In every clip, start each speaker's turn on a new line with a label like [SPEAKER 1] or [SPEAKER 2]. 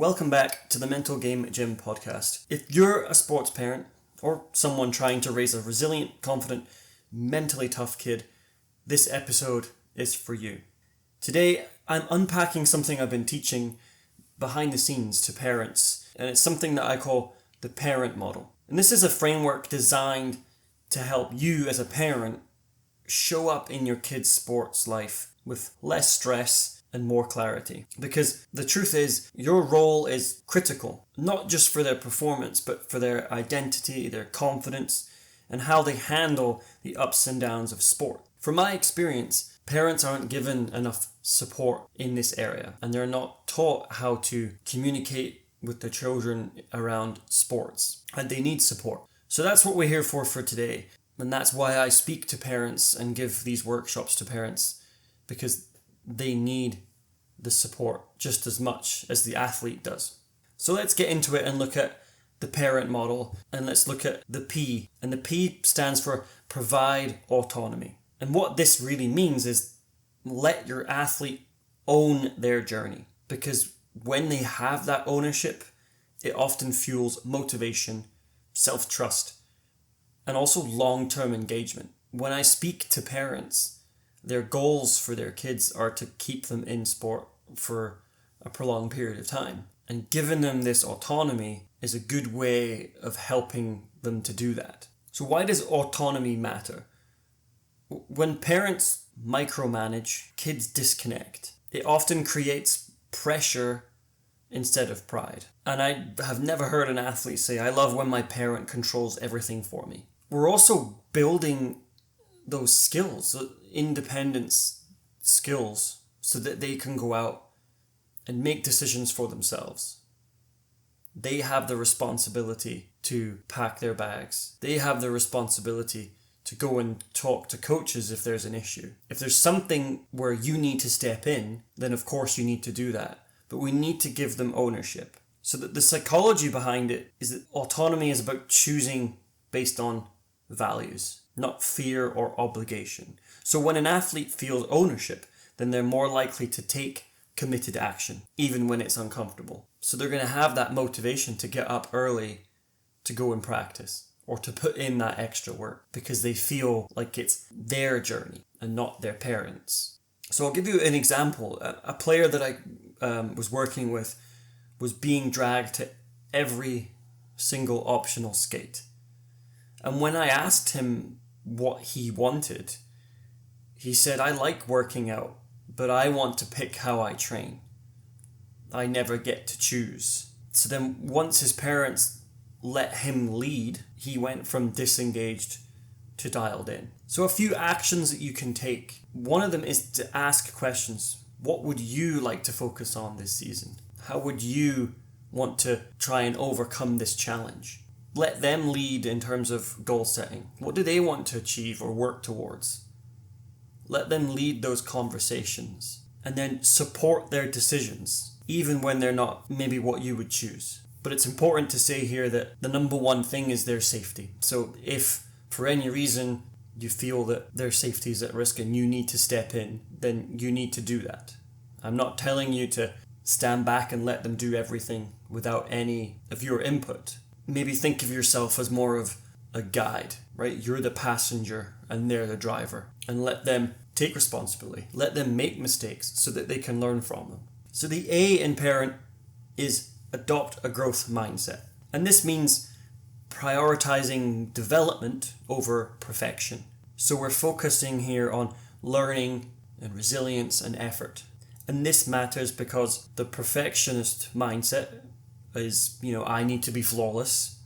[SPEAKER 1] Welcome back to the Mental Game Gym podcast. If you're a sports parent or someone trying to raise a resilient, confident, mentally tough kid, this episode is for you. Today, I'm unpacking something I've been teaching behind the scenes to parents, and it's something that I call the P.A.R.E.N.T model. And this is a framework designed to help you as a parent show up in your kid's sports life with less stress and more clarity. Because the truth is, your role is critical, not just for their performance, but for their identity, their confidence, and how they handle the ups and downs of sport. From my experience, parents aren't given enough support in this area, and they're not taught how to communicate with their children around sports, and they need support. So that's what we're here for today, and that's why I speak to parents and give these workshops to parents, because they need the support just as much as the athlete does. So let's get into it and look at the P.A.R.E.N.T model, and let's look at the P. And the P stands for provide autonomy. And what this really means is let your athlete own their journey, because when they have that ownership, it often fuels motivation, self-trust, and also long-term engagement. When I speak to parents, their goals for their kids are to keep them in sport for a prolonged period of time. And giving them this autonomy is a good way of helping them to do that. So why does autonomy matter? When parents micromanage, kids disconnect. It often creates pressure instead of pride. And I have never heard an athlete say, "I love when my parent controls everything for me." We're also building those skills, independence skills, so that they can go out and make decisions for themselves. They have the responsibility to pack their bags. They have the responsibility to go and talk to coaches if there's an issue. If there's something where you need to step in, then of course you need to do that. But we need to give them ownership. So that the psychology behind it is that autonomy is about choosing based on values, not fear or obligation. So when an athlete feels ownership, then they're more likely to take committed action, even when it's uncomfortable. So they're going to have that motivation to get up early to go and practice, or to put in that extra work, because they feel like it's their journey and not their parents'. So I'll give you an example. A player that I was working with was being dragged to every single optional skate. And when I asked him what he wanted, he said, "I like working out, but I want to pick how I train. I never get to choose." So then once his parents let him lead, he went from disengaged to dialed in. So a few actions that you can take. One of them is to ask questions. What would you like to focus on this season? How would you want to try and overcome this challenge? Let them lead in terms of goal setting. What do they want to achieve or work towards? Let them lead those conversations, and then support their decisions, even when they're not maybe what you would choose. But it's important to say here that the number one thing is their safety. So if for any reason you feel that their safety is at risk and you need to step in, then you need to do that. I'm not telling you to stand back and let them do everything without any of your input. Maybe think of yourself as more of a guide, right? You're the passenger and they're the driver, and let them take responsibility. Let them make mistakes so that they can learn from them. So the A in P.A.R.E.N.T is adopt a growth mindset. And this means prioritizing development over perfection. So we're focusing here on learning and resilience and effort. And this matters because the perfectionist mindset is, I need to be flawless.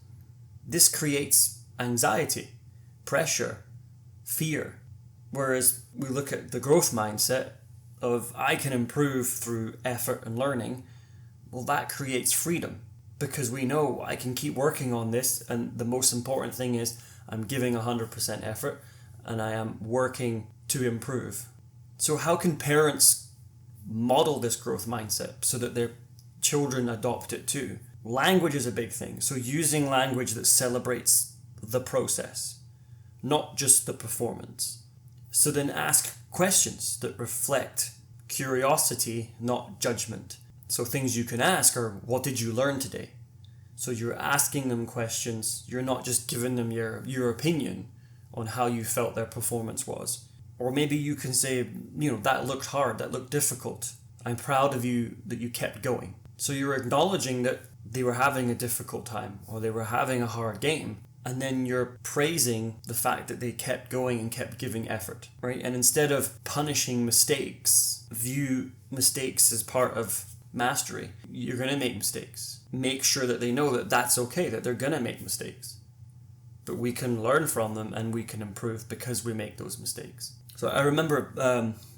[SPEAKER 1] This creates anxiety, pressure, fear. Whereas we look at the growth mindset of I can improve through effort and learning. Well, that creates freedom, because we know I can keep working on this, and the most important thing is I'm giving 100% effort and I am working to improve. So how can parents model this growth mindset so that their children adopt it too? Language is a big thing. So using language that celebrates the process, not just the performance. So then ask questions that reflect curiosity, not judgment. So things you can ask are, what did you learn today? So you're asking them questions. You're not just giving them your opinion on how you felt their performance was. Or maybe you can say, that looked hard, that looked difficult. I'm proud of you that you kept going. So you're acknowledging that they were having a difficult time or they were having a hard game. And then you're praising the fact that they kept going and kept giving effort, right? And instead of punishing mistakes, view mistakes as part of mastery. You're going to make mistakes. Make sure that they know that that's okay, that they're going to make mistakes. But we can learn from them and we can improve because we make those mistakes. So I remember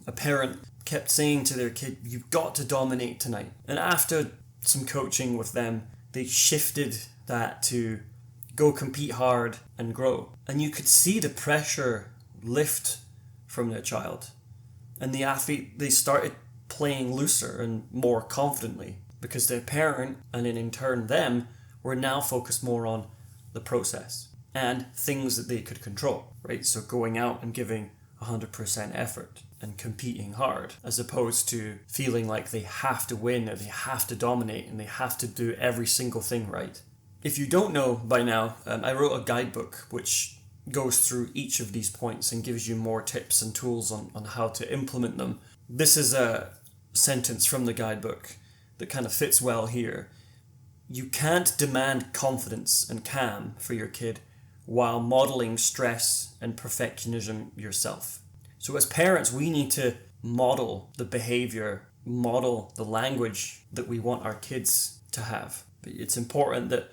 [SPEAKER 1] a parent kept saying to their kid, you've got to dominate tonight. And after some coaching with them, they shifted that to go compete hard and grow. And you could see the pressure lift from their child. And the athlete, they started playing looser and more confidently because their parent, and then in turn them, were now focused more on the process and things that they could control, right? So going out and giving 100% effort and competing hard, as opposed to feeling like they have to win or they have to dominate and they have to do every single thing right. If you don't know by now, I wrote a guidebook which goes through each of these points and gives you more tips and tools on how to implement them. This is a sentence from the guidebook that kind of fits well here. You can't demand confidence and calm for your kid while modeling stress and perfectionism yourself. So as parents, we need to model the behavior, model the language that we want our kids to have. But it's important that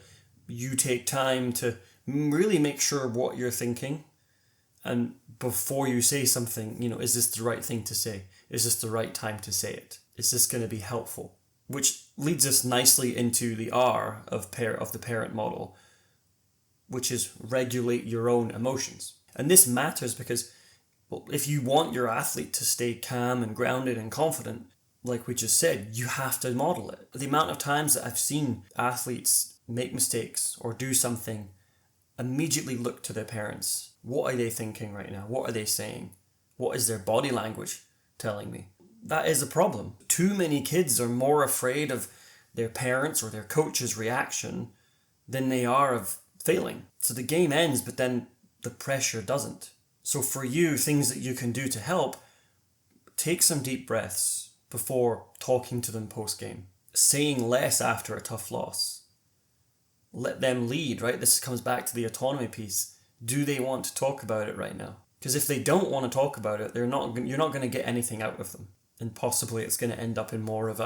[SPEAKER 1] you take time to really make sure what you're thinking, and before you say something, is this the right thing to say? Is this the right time to say it? Is this going to be helpful? Which leads us nicely into the R of the parent model, which is regulate your own emotions. And this matters because, if you want your athlete to stay calm and grounded and confident, like we just said, you have to model it. The amount of times that I've seen athletes make mistakes or do something, immediately look to their parents. What are they thinking right now? What are they saying? What is their body language telling me? That is a problem. Too many kids are more afraid of their parents or their coach's reaction than they are of failing. So the game ends, but then the pressure doesn't. So for you, things that you can do to help, take some deep breaths before talking to them post-game. Saying less after a tough loss. Let them lead, right? This comes back to the autonomy piece. Do they want to talk about it right now? Because if they don't want to talk about it, you're not going to get anything out of them. And possibly it's going to end up in more of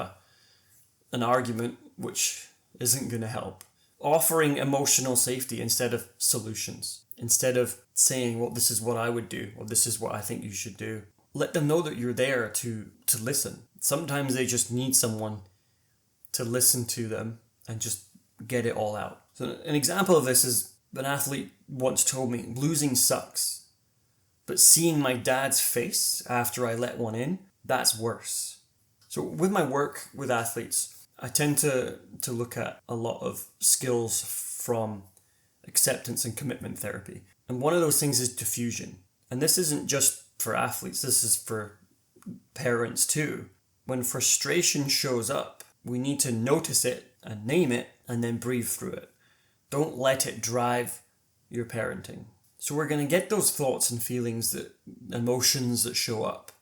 [SPEAKER 1] an argument, which isn't going to help. Offering emotional safety instead of solutions. Instead of saying, well, this is what I would do, or this is what I think you should do. Let them know that you're there to listen. Sometimes they just need someone to listen to them and just get it all out. So an example of this is an athlete once told me, losing sucks, but seeing my dad's face after I let one in, that's worse. So with my work with athletes, I tend to look at a lot of skills from acceptance and commitment therapy. And one of those things is diffusion. And this isn't just for athletes, this is for parents too. When frustration shows up, we need to notice it and name it and then breathe through it. Don't let it drive your parenting. So we're going to get those thoughts and feelings, emotions that show up.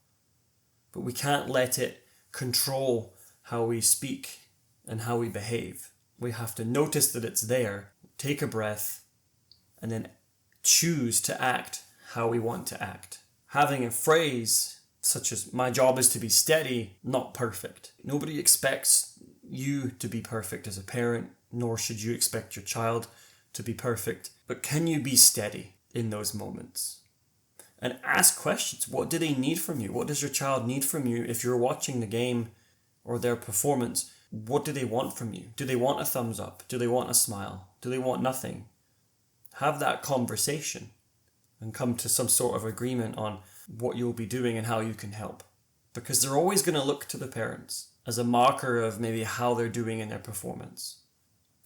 [SPEAKER 1] But we can't let it control how we speak and how we behave. We have to notice that it's there, take a breath, and then choose to act how we want to act. Having a phrase such as, my job is to be steady, not perfect. Nobody expects you to be perfect as a parent, nor should you expect your child to be perfect. But can you be steady in those moments? And ask questions. What do they need from you? What does your child need from you if you're watching the game or their performance? What do they want from you? Do they want a thumbs up? Do they want a smile? Do they want nothing? Have that conversation and come to some sort of agreement on what you'll be doing and how you can help. Because they're always going to look to the parents as a marker of maybe how they're doing in their performance.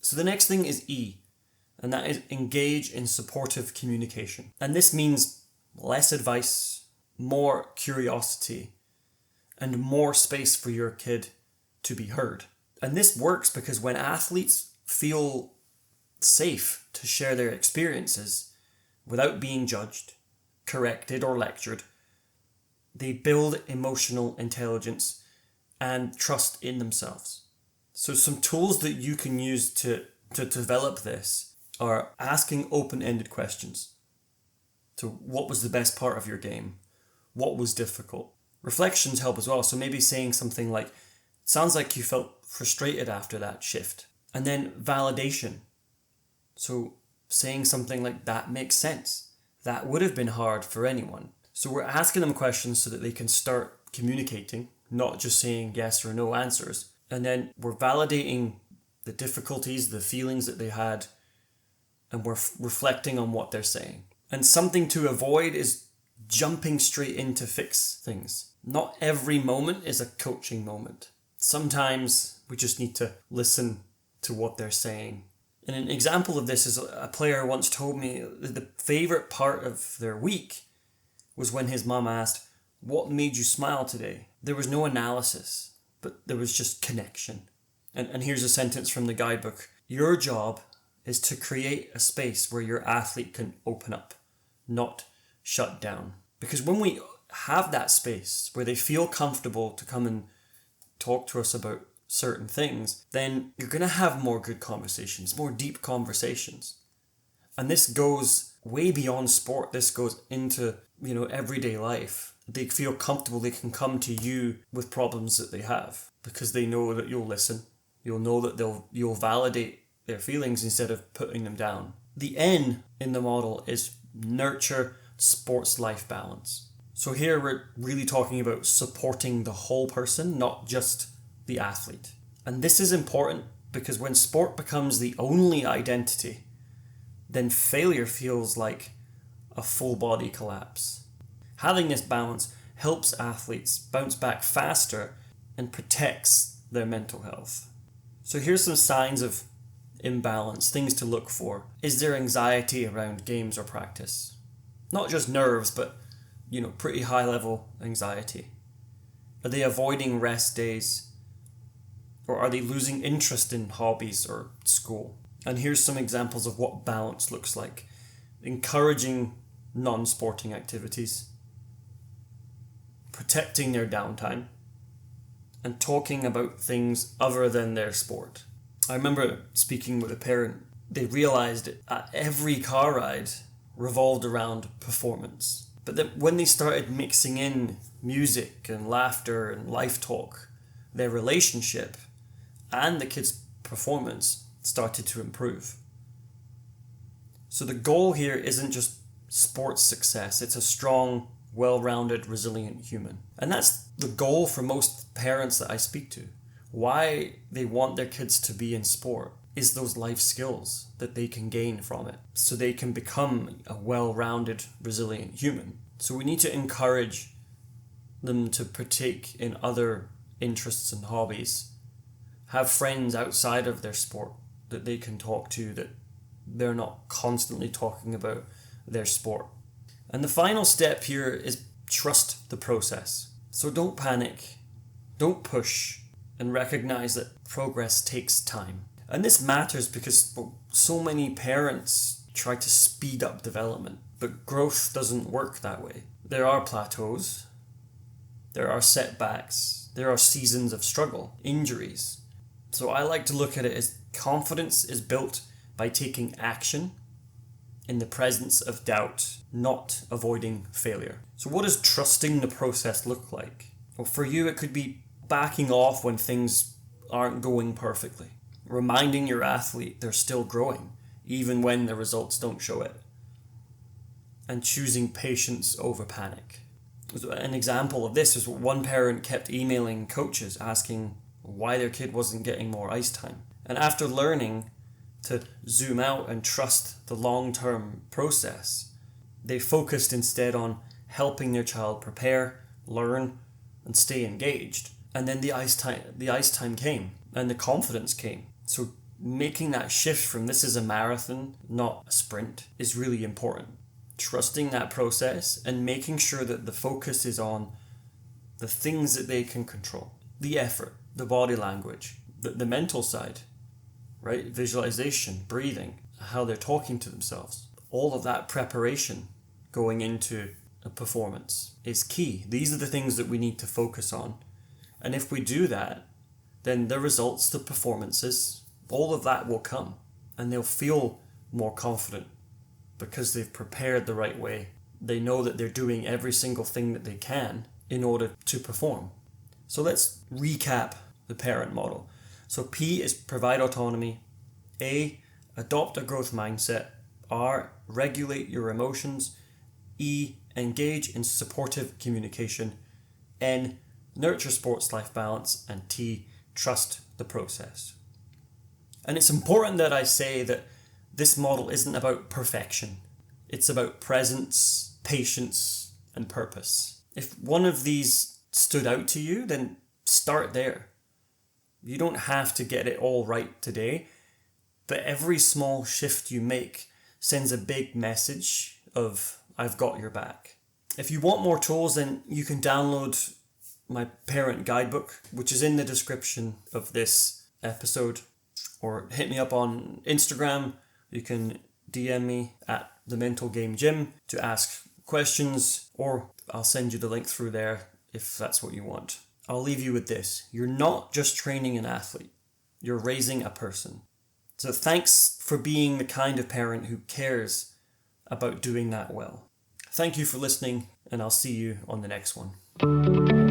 [SPEAKER 1] So the next thing is E, and that is engage in supportive communication. And this means less advice, more curiosity, and more space for your kid to be heard. And this works because when athletes feel safe to share their experiences without being judged, corrected, or lectured, they build emotional intelligence and trust in themselves. So some tools that you can use to develop this are asking open-ended questions. So what was the best part of your game? What was difficult? Reflections help as well. So maybe saying something like, sounds like you felt frustrated after that shift. And then validation. So saying something like, that makes sense. That would have been hard for anyone. So we're asking them questions so that they can start communicating, not just saying yes or no answers. And then we're validating the difficulties, the feelings that they had, and we're reflecting on what they're saying. And something to avoid is jumping straight in to fix things. Not every moment is a coaching moment. Sometimes we just need to listen to what they're saying. And an example of this is a player once told me that the favorite part of their week was when his mom asked, what made you smile today? There was no analysis, but there was just connection. And here's a sentence from the guidebook. Your job is to create a space where your athlete can open up, not shut down. Because when we have that space where they feel comfortable to come and talk to us about certain things, then you're going to have more good conversations, more deep conversations. And this goes way beyond sport. This goes into, everyday life. They feel comfortable. They can come to you with problems that they have because they know that you'll listen. You'll know that you'll validate their feelings instead of putting them down. The N in the model is nurture sports life balance. So here we're really talking about supporting the whole person, not just the athlete. And this is important because when sport becomes the only identity, then failure feels like a full body collapse. Having this balance helps athletes bounce back faster and protects their mental health. So here's some signs of imbalance, things to look for. Is there anxiety around games or practice? Not just nerves, but pretty high level anxiety. Are they avoiding rest days? Or are they losing interest in hobbies or school? And here's some examples of what balance looks like. Encouraging non-sporting activities, protecting their downtime, and talking about things other than their sport. I remember speaking with a parent. They realized that every car ride revolved around performance. But then when they started mixing in music and laughter and life talk, their relationship and the kids' performance started to improve. So the goal here isn't just sports success. It's a strong, well-rounded, resilient human. And that's the goal for most parents that I speak to. Why they want their kids to be in sport is those life skills that they can gain from it, so they can become a well-rounded, resilient human. So we need to encourage them to partake in other interests and hobbies, have friends outside of their sport that they can talk to, that they're not constantly talking about their sport. And the final step here is trust the process. So don't panic, don't push, and recognize that progress takes time. And this matters because so many parents try to speed up development, but growth doesn't work that way. There are plateaus, there are setbacks, there are seasons of struggle, injuries. So I like to look at it as confidence is built by taking action in the presence of doubt, not avoiding failure. So what does trusting the process look like? Well, for you, it could be backing off when things aren't going perfectly. Reminding your athlete they're still growing, even when the results don't show it. And choosing patience over panic. An example of this is one parent kept emailing coaches asking why their kid wasn't getting more ice time. And after learning to zoom out and trust the long-term process, they focused instead on helping their child prepare, learn, and stay engaged. And then the ice time came, and the confidence came. So making that shift from this is a marathon, not a sprint, is really important. Trusting that process and making sure that the focus is on the things that they can control. The effort, the body language, the mental side, right? Visualization, breathing, how they're talking to themselves. All of that preparation going into a performance is key. These are the things that we need to focus on. And if we do that, then the results, the performances, all of that will come. And they'll feel more confident because they've prepared the right way. They know that they're doing every single thing that they can in order to perform. So let's recap the P.A.R.E.N.T model. So P is provide autonomy. A, adopt a growth mindset. R, regulate your emotions. E, engage in supportive communication. N, nurture sports-life balance. And T, trust the process. And it's important that I say that this model isn't about perfection. It's about presence, patience, and purpose. If one of these stood out to you, then start there. You don't have to get it all right today, but every small shift you make sends a big message of, I've got your back. If you want more tools, then you can download my P.A.R.E.N.T guidebook, which is in the description of this episode, or hit me up on Instagram. You can DM me at the Mental Game Gym to ask questions, or I'll send you the link through there if that's what you want. I'll leave you with this. You're not just training an athlete. You're raising a person. So thanks for being the kind of parent who cares about doing that well. Thank you for listening, and I'll see you on the next one.